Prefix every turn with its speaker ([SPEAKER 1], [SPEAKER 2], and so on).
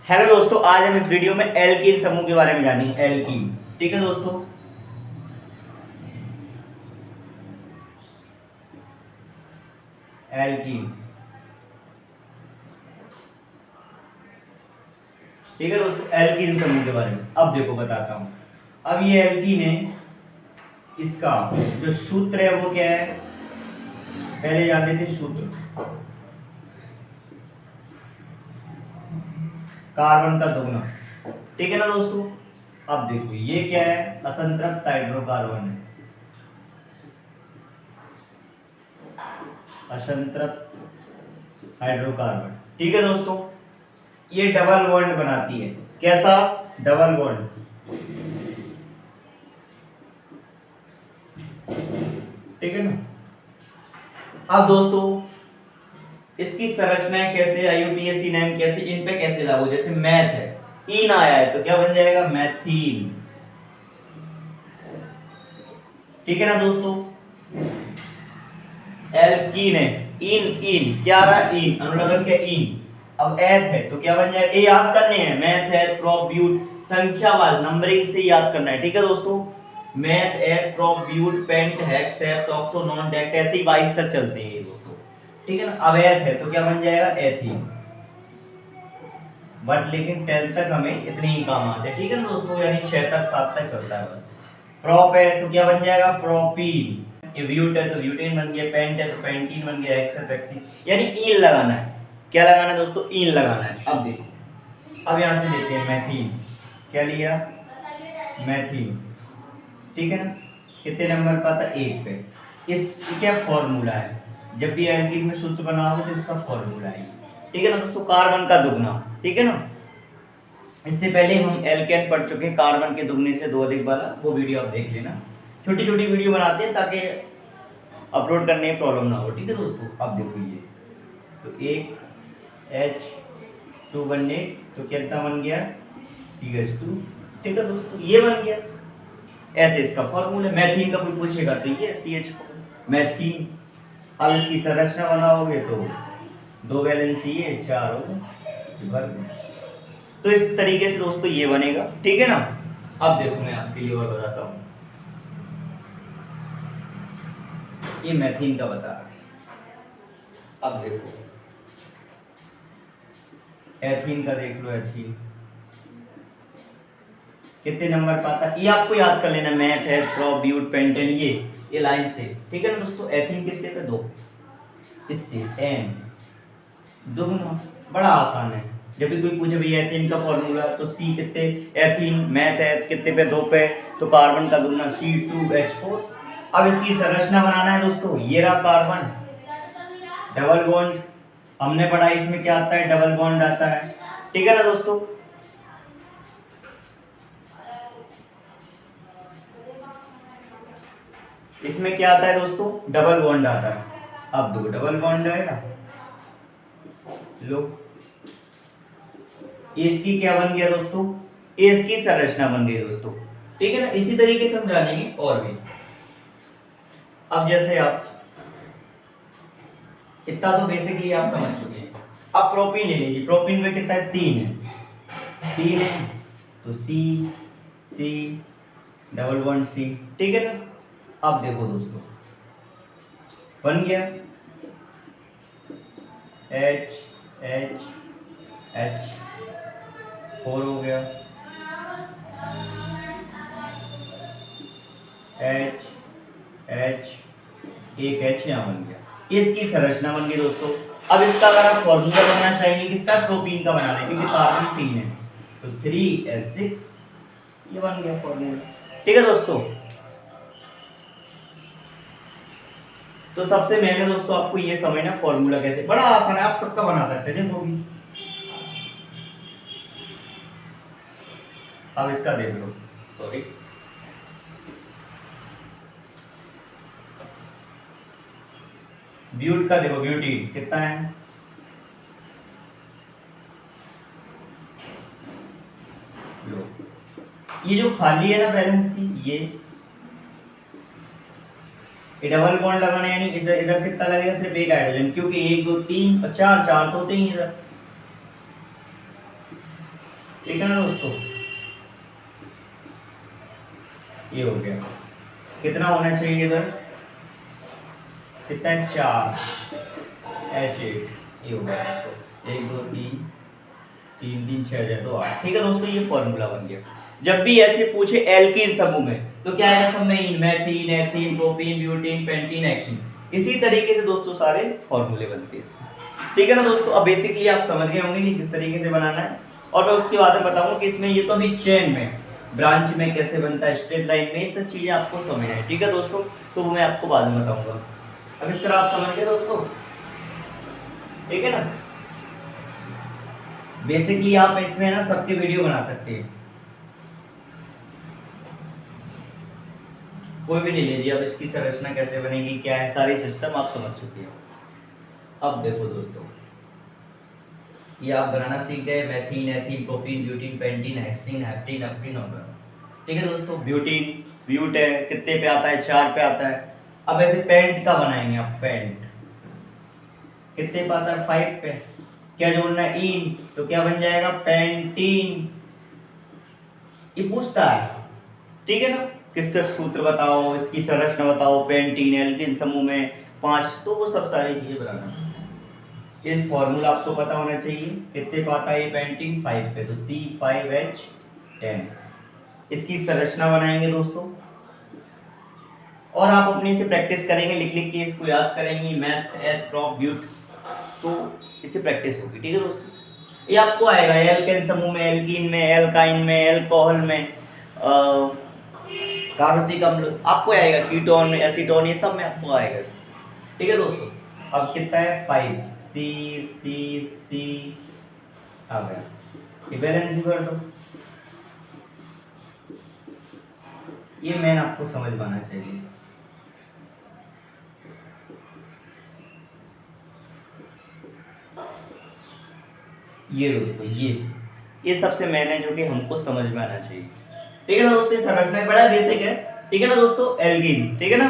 [SPEAKER 1] Hello दोस्तों, आज हम इस वीडियो में एल्कीन समूह के बारे में जानेंगे। एल्कीन, ठीक है दोस्तों। एल्कीन, ठीक है दोस्तों, एल्कीन समूह के बारे में अब देखो बताता हूं। अब ये एल्कीन है, इसका जो सूत्र है वो क्या है, पहले जान लेते सूत्र। कार्बन का दोगुना, ठीक है ना दोस्तों। अब देखो ये क्या है, असंतृप्त हाइड्रोकार्बन है। असंतृप्त हाइड्रोकार्बन, ठीक है दोस्तों। ये डबल बॉन्ड बनाती है। कैसा? डबल बॉन्ड, ठीक है ना। अब दोस्तों इसकी संरचनाएं कैसे, आईयूपीएसी नाम कैसे, इन पे कैसे लागू, जैसे मैथ है, इन आया है तो क्या बन जाएगा, मैथीन, ठीक है ना दोस्तों। एल्कीन है, इन इन क्या रहा, इन अनुलग्न के इन। अब एथ है तो क्या बन जाएगा, ये याद करने हैं, मैथ एथ प्रोप ब्यूट, संख्यावार नंबरिंग से याद करना है, ठीक है दोस्तों। Meth eth prop but pent hex sept octo non dec, ऐसे ही 22 तक चलते हैं ये दोस्तों, ठीक है ना। अब एथ है तो क्या बन जाएगा, एथीन। बट लेकिन 10 तक हमें इतने ही काम आते हैं, ठीक है ना दोस्तों, यानी 6 तक 7 तक चलता है बस। प्रोप है तो क्या बन जाएगा, प्रोपीन। ये ब्यूट है तो ब्यूटेन बन गया, पेंट है तो पेंटीन बन गया, हेक्स है तो हेक्सीन। यानी ईन लगाना है, क्या लगाना है दोस्तों, ईन लगाना है। अब देखो, अब यहां से लेते हैं मैथीन, क्या लिया, मैथीन, ठीक है ना। कितने नंबर पर आता, 1 पे। इस क्या फॉर्मूला है, जब भी एल्कीन में सूत्र बनाओगे तो इसका फॉर्मूला है, ठीक है ना दोस्तों, कार्बन का दुगना, ठीक है ना। इससे पहले हम एल्केन पढ़ चुके हैं, कार्बन के दुगने से 2 अधिक वाला, वो वीडियो आप देख लेना। छोटी छोटी वीडियो बनाते हैं ताकि अपलोड करने में प्रॉब्लम ना हो, ठीक है दोस्तों। अब देखो ये तो एक H2 बनने तो कितना बन गया, CH2, ठीक है दोस्तों, ये बन गया। ऐसे इसका फॉर्मूला, मैथीन का कोई पूछेगा तो ये CH4 मैथीन। अब इसकी संरचना बनाओगे तो 2 वैलेंसी ये 4 हो गए, तो इस तरीके से दोस्तों ये बनेगा, ठीक है ना। अब देखो मैं आपके लिए और बताता हूं, ये मैथीन का बता रहा है। अब देखो एथीन का देख लो, एथीन कितने नंबर पाता, ये आपको याद कर लेना, मैथ है प्रोप ब्यूट पेंटेन, ये लाइन से, ठीक है ना दोस्तों। एथीन कितने पे, 2, इससे एन दुगना, बड़ा आसान है। जब भी कोई पूछे भैया एथीन का फॉर्मूला तो सी कितने, एथीन मैथ है कितने पे, 2 पे, तो कार्बन का दुगना C2H4। अब इसकी संरचना बनाना है दोस्तों, ये रहा कार्बन, डबल बॉन्ड, हमने पढ़ा इसमें क्या आता है, डबल बॉन्ड आता है, ठीक है ना दोस्तों। इसमें क्या आता है दोस्तों, डबल बॉन्ड आता है। अब देखो डबल बॉन्ड आएगा, लो इसकी क्या बन गया दोस्तों, इसकी संरचना बन गई दोस्तों, ठीक है ना। इसी तरीके से हम जानेंगे और भी। अब जैसे आप इतना तो बेसिकली आप समझ चुके हैं। अब प्रोपीन ले लीजिए, प्रोपीन में कितना है, 3 है, 3 है तो सी सी डबल बॉन्ड सी, ठीक है ना। अब देखो दोस्तों बन गया H H H 4 हो गया, H H एक H यहाँ बन गया, इसकी संरचना बन गई दोस्तों। अब इसका अगर आप फॉर्मूला बनाना चाहेंगे किसका, प्रोपीन का बनाना है, क्योंकि कार्बन 3 है तो 3S6, ये बन गया फॉर्मूला, ठीक है दोस्तों। तो सबसे पहले दोस्तों आपको ये समझना फॉर्मूला कैसे, बड़ा आसान है, आप सबका बना सकते हैं देखो भी। अब इसका देख लो, सॉरी ब्यूट का देखो, ब्यूटी कितना है, लो ये जो खाली है ना बैलेंस, ये डबल बॉन्ड लगाना, यानी इधर इधर कितना लगेगा, सिर्फ एक हाइड्रोजन, क्योंकि 1 2 3 और 4 4 तो होते ही इधर, ठीक है ना दोस्तों, ये हो गया। कितना होना चाहिए इधर, कितना है 4 H8, ये हो गया दोस्तों 1 2 3 3 3 6 जाए तो 8। ठीक है दोस्तों, ये फॉर्मूला बन गया। जब भी ऐसे पूछे एल्कीन समूह में तो क्या है सब में इन, methene, ethene, propene, butene, pentene, hexene, इसी तरीके से दोस्तों सारे फॉर्मूले बनते हैं। ठीक है ना दोस्तों, अब बेसिकली आप समझ गए होंगे कि किस तरीके से बनाना है, और मैं उसके बाद में बताऊंगा कि इसमें ये तो अभी चेन में, ब्रांच में कैसे बनता है, स्ट्रेट लाइन में, ये सब चीजें आपको समझना है। ठीक है दोस्तों, तो वो मैं आपको बाद में बताऊंगा। अब इस तरह आप समझ गए दोस्तों, ठीक है ना। बेसिकली आप इसमें ना सबके वीडियो बना सकते हैं, कोई भी ले लीजिए। अब इसकी संरचना कैसे बनेगी, क्या है, सारे सिस्टम आप समझ चुके हो। अब देखो दोस्तों, ये आप बनाना सीख गए, methene, ethene, propene, butene, pentene, hexene, heptene, एप्टीन और ठीक है दोस्तों। ब्यूटीन, ब्यूट है, कितने पे आता है, 4 पे आता है। अब ऐसे पेंट का बनाएंगे आप, पेंट कितने पे आता है, 5 पे। क्या जोड़ना है, इन, तो क्या बन जाएगा, पेंटीन। ये पूछता है, ठीक है ना, किसका सूत्र बताओ, इसकी संरचना बताओ, पेंटीन, एल्कीन समूह में 5, तो वो सब सारी चीजें बनाना। ये फॉर्मूला आपको पता होना चाहिए। कितने पे आता है ये पेंटीन, 5 पे, तो C5H10। इसकी संरचना बनाएंगे दोस्तों, और आप अपने से प्रैक्टिस करेंगे, लिख लिख के इसको याद करेंगे, मैथ, एथ, प्रॉप, ब्यूट, तो इससे प्रैक्टिस होगी। ठीक है दोस्तों, ये आपको आएगा एल्केन समूह में, एल्कीन में, एल्काइन में, एल्कोहल में, कार्बोक्सिलिक अम्ल आपको आएगा, कीटोन में, एसीटोन, ये सब में आपको आएगा। ठीक है दोस्तों, अब कितना है, 5, C आ गया, ये बैलेंस ही कर दो। ये मैन आपको समझ में आना चाहिए। ये दोस्तों, ये सबसे मेन है जो कि हमको समझ में आना चाहिए। ठीक है ना दोस्तों, ये संरचना बड़ा बेसिक है। ठीक है ना दोस्तों, एल्कीन, ठीक है ना।